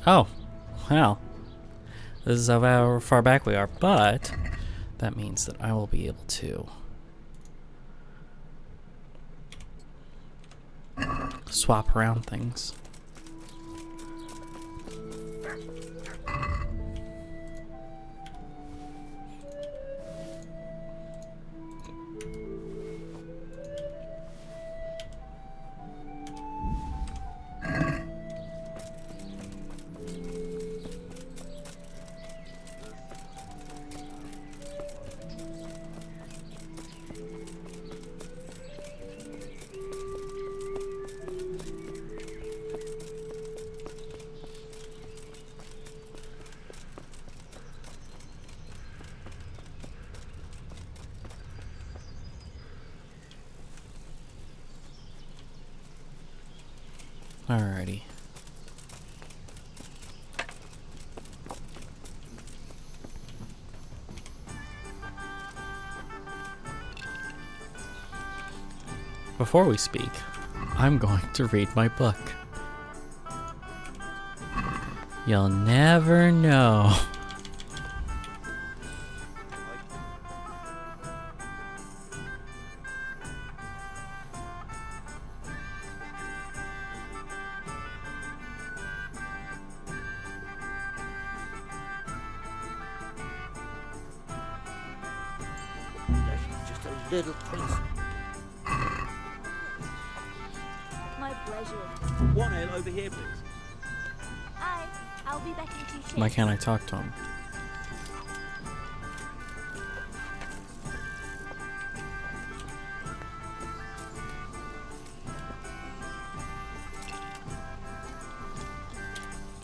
Oh, well. This is how far back we are, but that means that I will be able to swap around things. Alrighty. Before we speak, I'm going to read my book. You'll never know. Little prince. My pleasure. One ale over here, please. I'll be back in 2 shifts. Why can't I talk to him?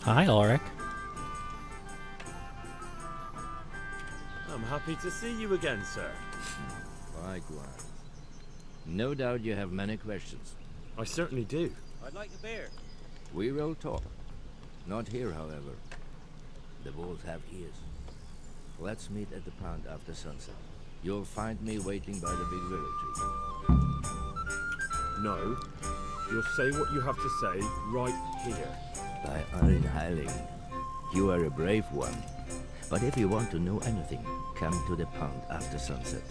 Hi, Ulrich. I'm happy to see you again, sir. Likewise. No doubt you have many questions. I certainly do. I'd like a beer. We will talk. Not here, however. The wolves have ears. Let's meet at the pond after sunset. You'll find me waiting by the big willow tree. No. You'll say what you have to say right here. By Arin Heiling, you are a brave one. But if you want to know anything, come to the pond after sunset.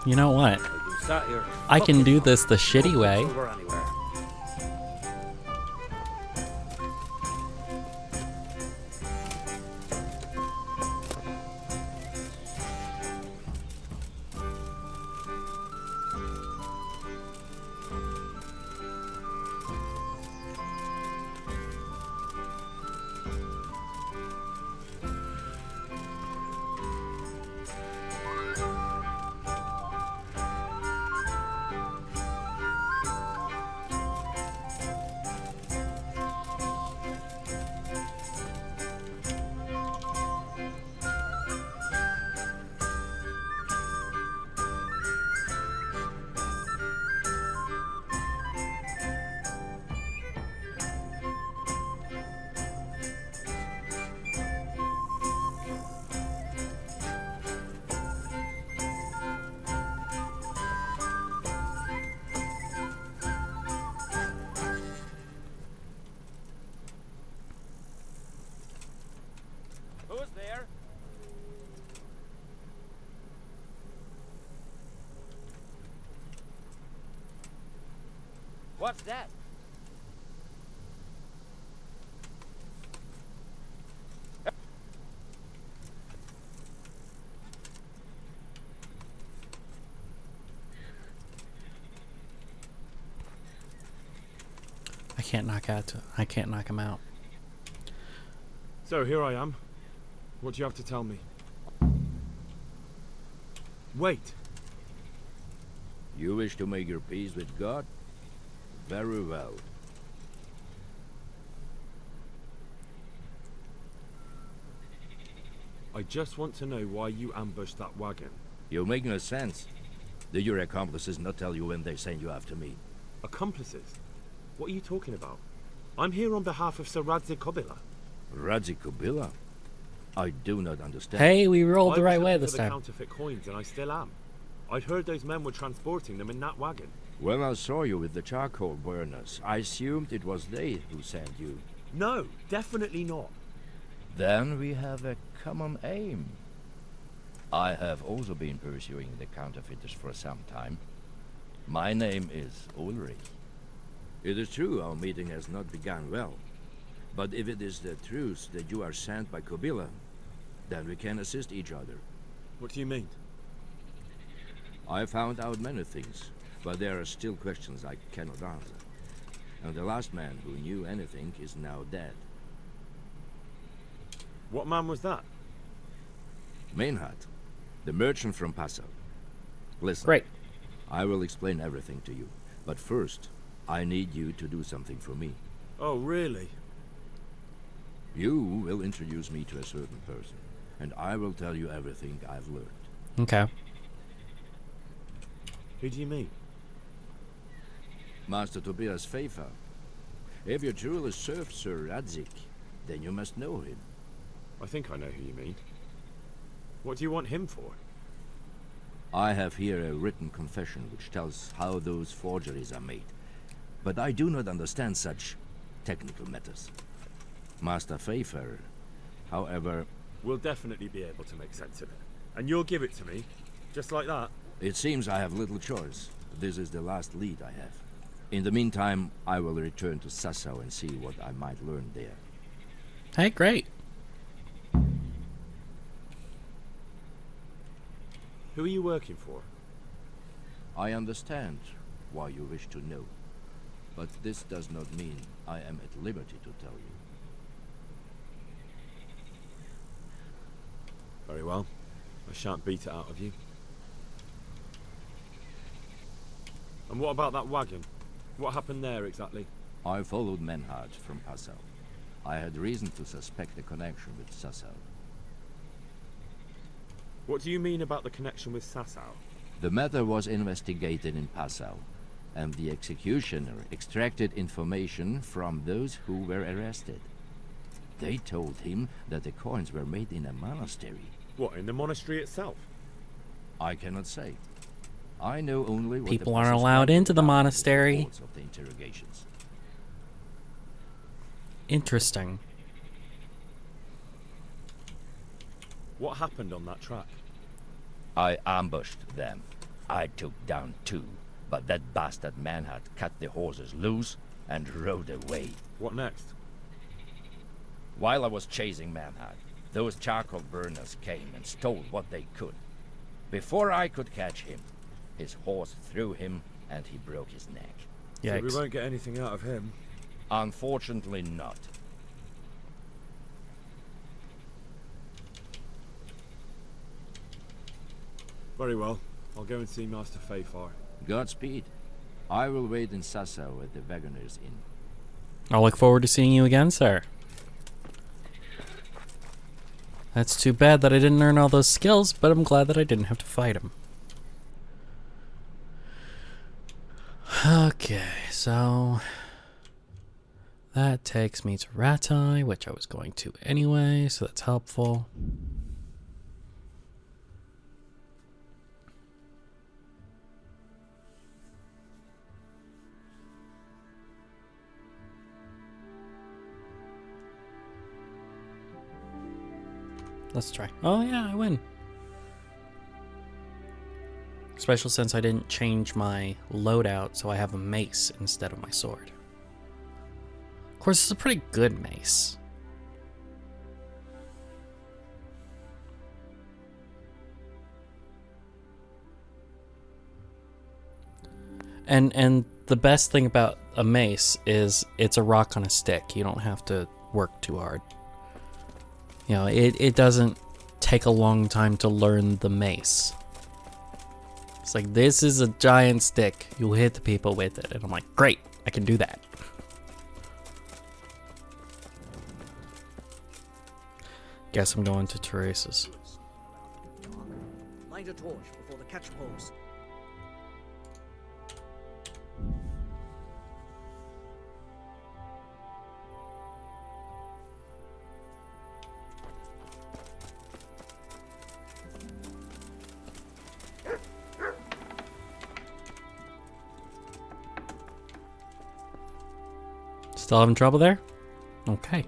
You know what? I've been sat here. I can fucking do this the shitty way. over anywhere. Who's there? What's that? I can't knock him out. So here I am. What do you have to tell me? Wait. You wish to make your peace with God? Very well. I just want to know why you ambushed that wagon. You make no sense. Do your accomplices not tell you when they send you after me? Accomplices? What are you talking about? I'm here on behalf of Sir Radzig Kobyla. Radzig Kobyla? I do not understand. Hey, we rolled I the was right way looking this for the time. counterfeit coins, and I still am. I'd heard those men were transporting them in that wagon. When I saw you with the charcoal burners, I assumed it was they who sent you. No, definitely not. Then we have a common aim. I have also been pursuing the counterfeiters for some time. My name is Ulrich. It is true our meeting has not begun well. But if it is the truth that you are sent by Kobila, then we can assist each other. What do you mean? I found out many things, but there are still questions I cannot answer. And the last man who knew anything is now dead. What man was that? Meinhard, the merchant from Passau. Listen, Great. I will explain everything to you. But first, I need you to do something for me. Oh, really? You will introduce me to a certain person, and I will tell you everything I've learned. Okay. Who do you mean? Master Tobias Pfeiffer. If you truly serve Sir Radzik, then you must know him. I think I know who you mean. What do you want him for? I have here a written confession which tells how those forgeries are made. But I do not understand such technical matters. Master Pfeiffer, however... We'll definitely be able to make sense of it. And you'll give it to me? Just like that? It seems I have little choice. This is the last lead I have. In the meantime, I will return to Sassau and see what I might learn there. Hey, great. Who are you working for? I understand why you wish to know. But this does not mean I am at liberty to tell you. Very well. I shan't beat it out of you. And what about that wagon? What happened there exactly? I followed Meinhard from Passau. I had reason to suspect a connection with Sassau. What do you mean about the connection with Sassau? The matter was investigated in Passau, and the executioner extracted information from those who were arrested. They told him that the coins were made in a monastery. What, in the monastery itself? I cannot say. I know only what People the aren't passers allowed by into the wrote down in monastery. reports of the interrogations. Interesting. What happened on that track? I ambushed them. I took down 2, but that bastard Meinhard cut the horses loose and rode away. What next? While I was chasing Meinhard, those charcoal burners came and stole what they could. Before I could catch him, his horse threw him and he broke his neck. So we Yikes. won't get anything out of him. Unfortunately not. Very well. I'll go and see Master Pfeiffer. Godspeed. I will wait in Sassau at the Wagoner's Inn. I'll look forward to seeing you again, sir. That's too bad that I didn't earn all those skills, but I'm glad that I didn't have to fight him. Okay, so that takes me to Ratai, which I was going to anyway, so that's helpful. Let's try. Oh yeah, I win. Especially since I didn't change my loadout, so I have a mace instead of my sword. Of course, it's a pretty good mace. And the best thing about a mace is it's a rock on a stick. You don't have to work too hard. You know, it doesn't take a long time to learn the mace. It's like, this is a giant stick. You'll hit the people with it. And I'm like, great, I can do that. Guess I'm going to Teresa's. Light a torch before the catchpoles. Still having trouble there? Okay.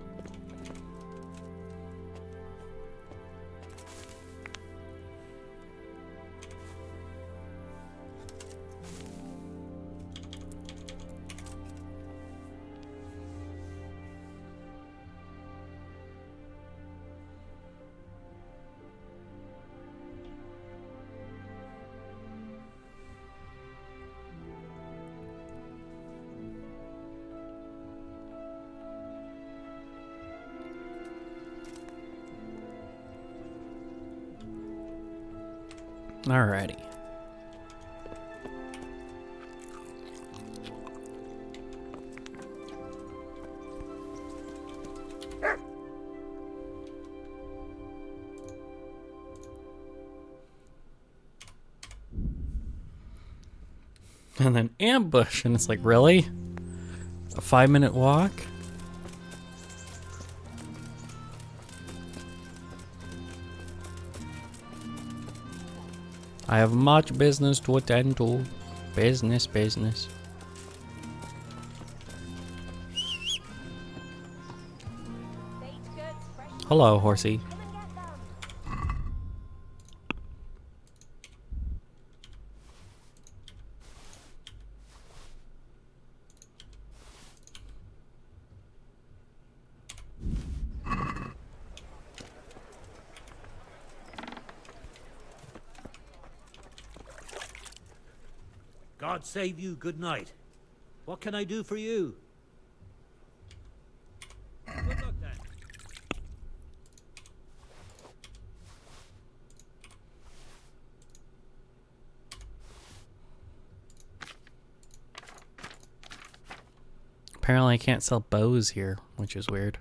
Alrighty. And then ambush, and it's like, really? A 5-minute walk? I have much business to attend to. Business. Hello, horsey. God save you, good night. What can I do for you? Good luck then. Apparently I can't sell bows here, which is weird.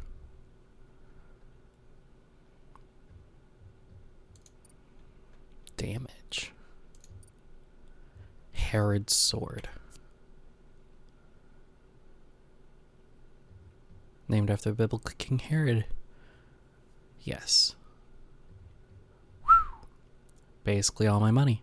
Damage. Herod's sword. Named after biblical King Herod. Yes. Whew. Basically all my money.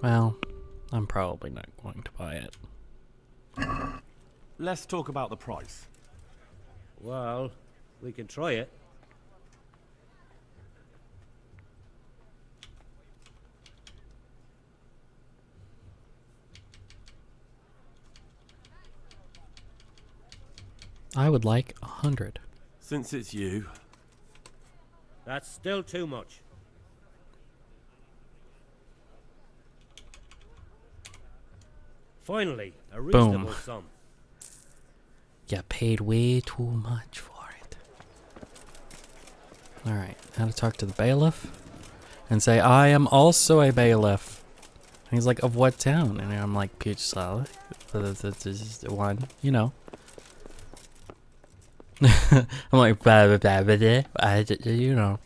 Well, I'm probably not going to buy it. Let's talk about the price. Well, we can try it. I would like 100. Since it's you. That's still too much. Finally, a reasonable sum. You paid way too much for it. Alright, now to talk to the bailiff and say, I am also a bailiff. And he's like, of what town? And I'm like, Peach Salad. One, you know. I'm like, blah, blah, blah, blah, you know.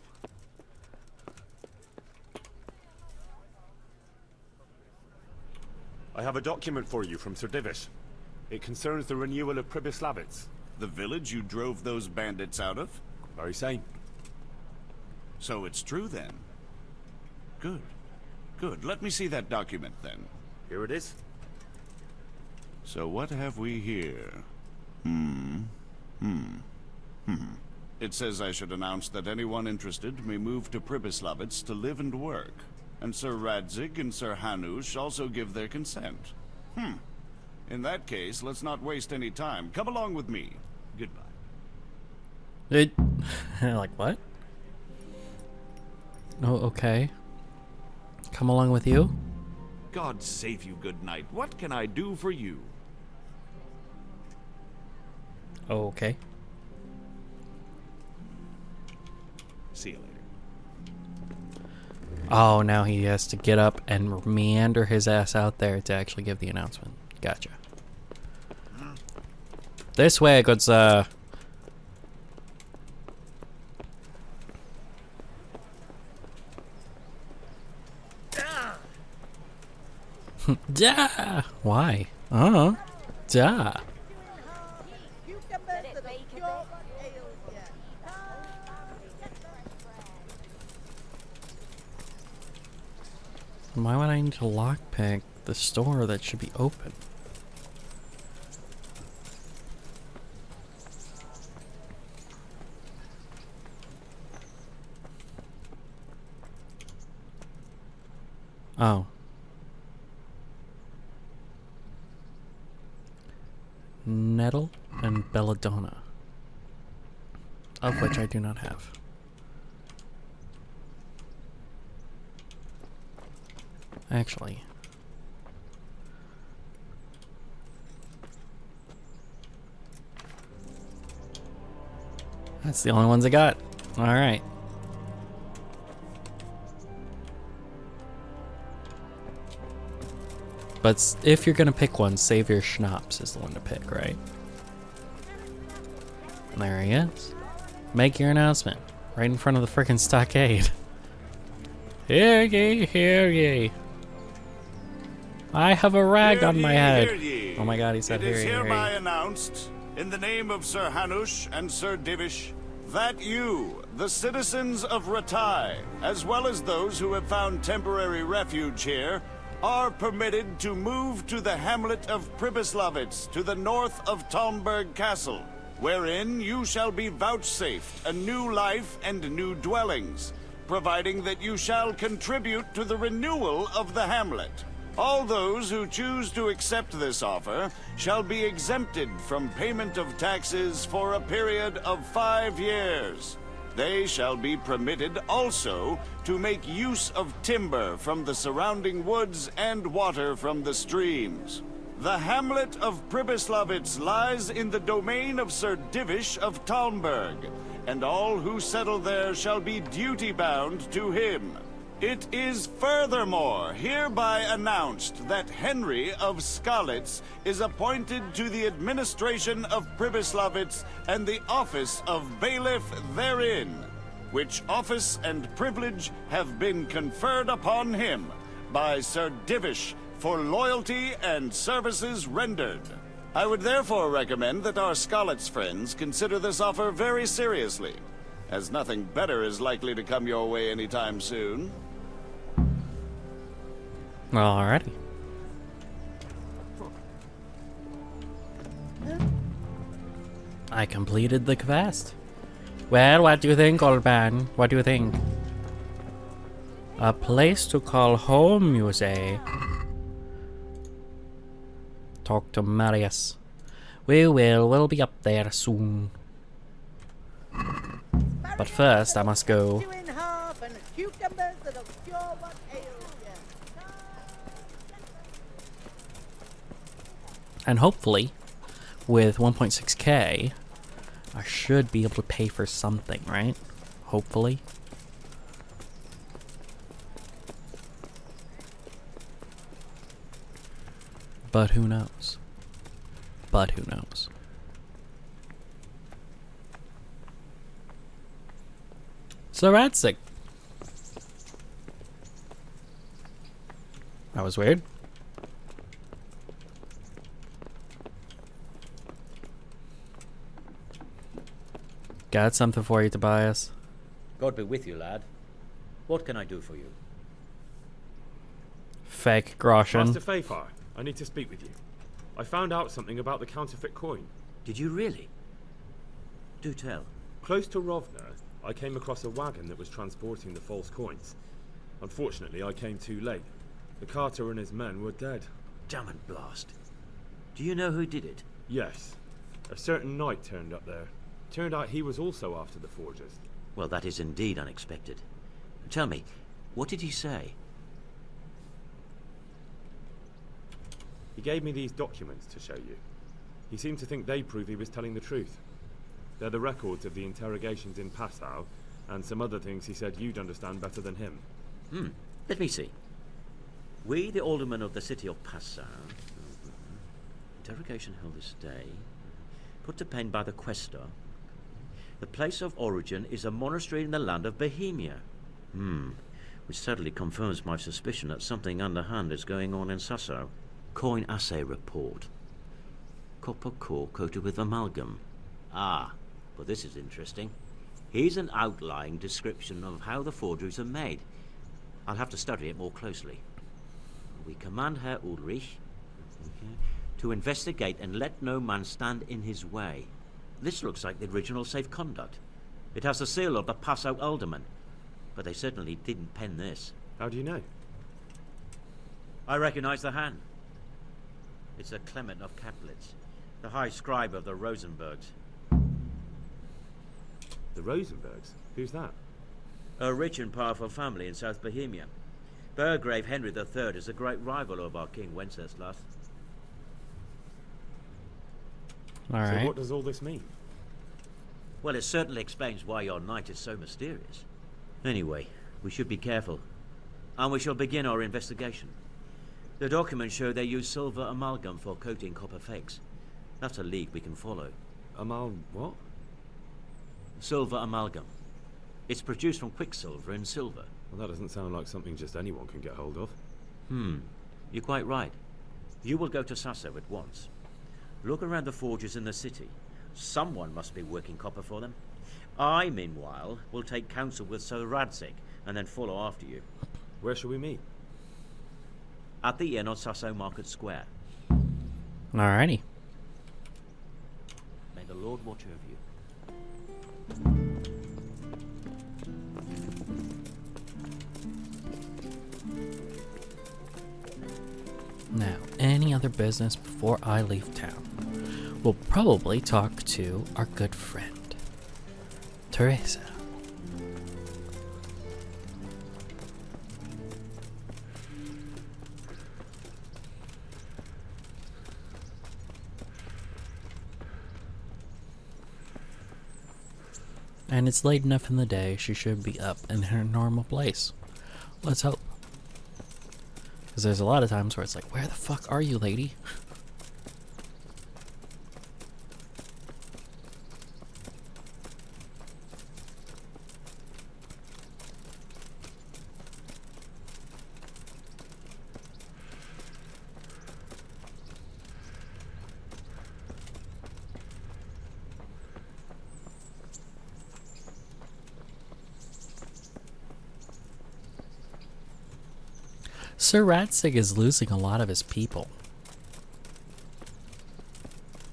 I have a document for you from Sir Divish. It concerns the renewal of Pribyslavitz. The village you drove those bandits out of? Very same. So it's true then? Good. Good. Let me see that document then. Here it is. So what have we here? It says I should announce that anyone interested may move to Pribyslavitz to live and work. And Sir Radzig and Sir Hanush also give their consent. In that case, let's not waste any time. Come along with me. Goodbye. Like, what? Oh, okay. Come along with you? God save you, good night. What can I do for you? Oh, okay. See you later. Oh, now he has to get up and meander his ass out there to actually give the announcement. Gotcha. This way, good sir. Duh. Why? Duh. Why would I need to lockpick the store that should be open? Oh. Nettle and belladonna, of which I do not have. Actually, that's the only ones I got. All right. But if you're gonna pick one, save your schnapps is the one to pick, right? There he is. Make your announcement right in front of the frickin' stockade. Hear ye, hear ye. I have a rag on my head. Oh my god, he said hear ye, hear ye. It is hereby announced, in the name of Sir Hanush and Sir Divish, that you, the citizens of Ratai, as well as those who have found temporary refuge here, are permitted to move to the hamlet of Pribyslavitz to the north of Talmberg Castle, wherein you shall be vouchsafed a new life and new dwellings, providing that you shall contribute to the renewal of the hamlet. All those who choose to accept this offer shall be exempted from payment of taxes for a period of 5 years. They shall be permitted also to make use of timber from the surrounding woods and water from the streams. The hamlet of Pribyslavitz lies in the domain of Sir Divish of Talmberg, and all who settle there shall be duty-bound to him. It is furthermore hereby announced that Henry of Skalitz is appointed to the administration of Pribyslavitz and the office of bailiff therein, which office and privilege have been conferred upon him by Sir Divish for loyalty and services rendered. I would therefore recommend that our Skalitz friends consider this offer very seriously, as nothing better is likely to come your way anytime soon. Alrighty. I completed the quest. Well, what do you think, old man? What do you think? A place to call home, you say? Talk to Marius. We will. We'll be up there soon. But first, I must go. And hopefully, with 1.6k, I should be able to pay for something, right? Hopefully. But who knows? But who knows? So Radzig. That was weird. Got something for you, Tobias. God be with you, lad. What can I do for you? Fake Groshen. Master Fafar, I need to speak with you. I found out something about the counterfeit coin. Did you really? Do tell. Close to Rovna, I came across a wagon that was transporting the false coins. Unfortunately, I came too late. The carter and his men were dead. Damn and blast. Do you know who did it? Yes. A certain knight turned up there. Turned out he was also after the forgers. Well, that is indeed unexpected. Tell me, what did he say? He gave me these documents to show you. He seemed to think they prove he was telling the truth. They're the records of the interrogations in Passau, and some other things he said you'd understand better than him. Let me see. We, the aldermen of the city of Passau, interrogation held this day, put to pen by the questor. The place of origin is a monastery in the land of Bohemia. Which certainly confirms my suspicion that something underhand is going on in Sasau. coin assay report. Copper core coated with amalgam. Ah, but this is interesting. Here's an outline description of how the forgeries are made. I'll have to study it more closely. We command Herr Ulrich to investigate and let no man stand in his way. This looks like the original safe conduct. It has the seal of the Passau alderman, but they certainly didn't pen this. How do you know? I recognize the hand. It's a Clement of Caplitz, the high scribe of the Rosenbergs. The Rosenbergs? Who's that? A rich and powerful family in South Bohemia. Burgrave Henry III is a great rival of our King Wenceslas. All right. So what does all this mean? Well, it certainly explains why your knight is so mysterious. Anyway, we should be careful. And we shall begin our investigation. The documents show they use silver amalgam for coating copper fakes. That's a lead we can follow. What? Silver amalgam. It's produced from quicksilver and silver. Well, that doesn't sound like something just anyone can get hold of. You're quite right. You will go to Sasso at once. Look around the forges in the city. Someone must be working copper for them. I, meanwhile, will take counsel with Sir Radzig and then follow after you. Where shall we meet? At the inn on Sasso Market Square. Alrighty. May the Lord watch over you. Now, any other business before I leave town? We'll probably talk to our good friend, Teresa. And it's late enough in the day, she should be up in her normal place. Let's hope. Because there's a lot of times where it's like, where the fuck are you, lady? Sir Radzig is losing a lot of his people,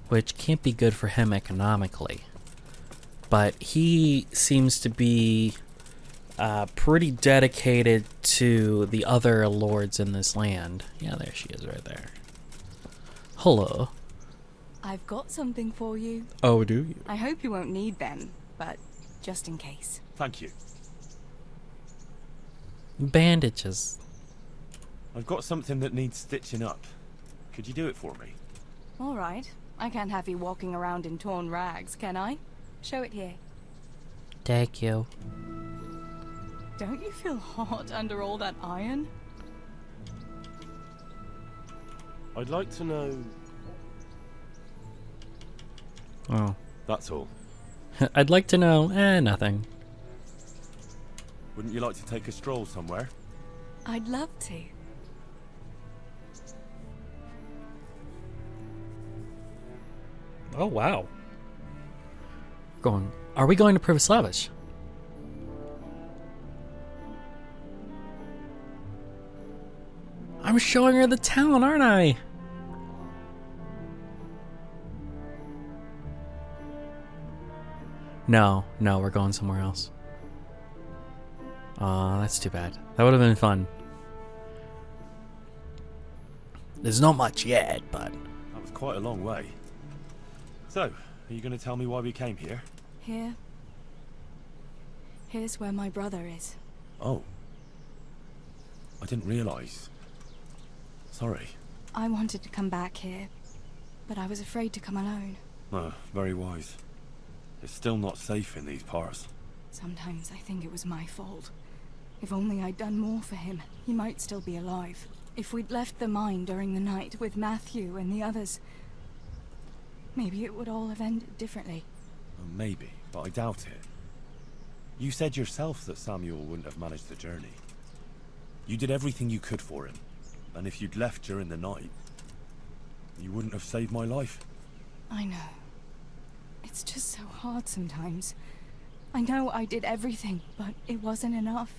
which can't be good for him economically. But he seems to be pretty dedicated to the other lords in this land. Yeah, there she is right there. Hello. I've got something for you. Oh, do you? I hope you won't need them, but just in case. Thank you. Bandages. I've got something that needs stitching up. Could you do it for me? All right. I can't have you walking around in torn rags, can I? Show it here. Thank you. Don't you feel hot under all that iron? I'd like to know... Oh. That's all. I'd like to know, nothing. Wouldn't you like to take a stroll somewhere? I'd love to. Oh, wow. Are we going to Privoslavich? I'm showing her the town, aren't I? No, we're going somewhere else. Aw, that's too bad. That would have been fun. There's not much yet, but... That was quite a long way. So, are you going to tell me why we came here? Here's where my brother is. Oh. I didn't realise. Sorry. I wanted to come back here, but I was afraid to come alone. Very wise. It's still not safe in these parts. Sometimes I think it was my fault. If only I'd done more for him, he might still be alive. If we'd left the mine during the night with Matthew and the others, maybe it would all have ended differently. Maybe, but I doubt it. You said yourself that Samuel wouldn't have managed the journey. You did everything you could for him, and if you'd left during the night, You wouldn't have saved my life. I know. It's just so hard sometimes. I know I did everything, but it wasn't enough.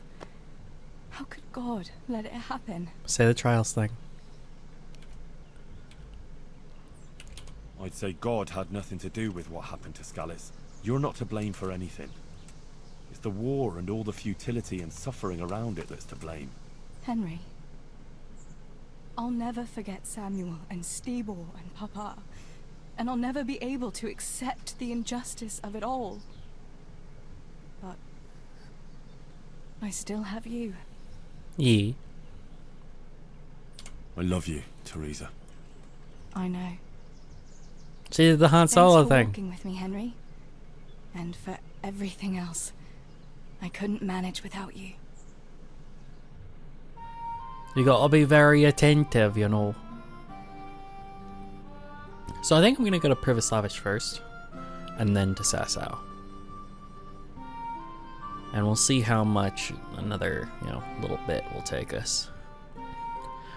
How could God let it happen? Say the trials thing. I'd say God had nothing to do with what happened to Scallis. You're not to blame for anything. It's the war and all the futility and suffering around it that's to blame. Henry, I'll never forget Samuel and Stibor and Papa, and I'll never be able to accept the injustice of it all. But I still have you. Yeah. I love you, Teresa. I know. She did the Han Thanks Solo for thing. walking with me, Henry. And for everything else. I couldn't manage without you. You gotta be very attentive, you know. So I think I'm gonna go to Pribyslavich first, and then to Sasau. And we'll see how much another, little bit will take us.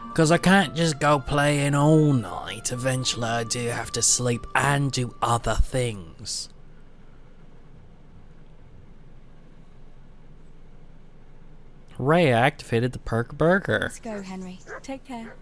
Because I can't just go playing all night. Eventually I do have to sleep and do other things. Hooray, I activated the perk burger. Let's go, Henry. Take care.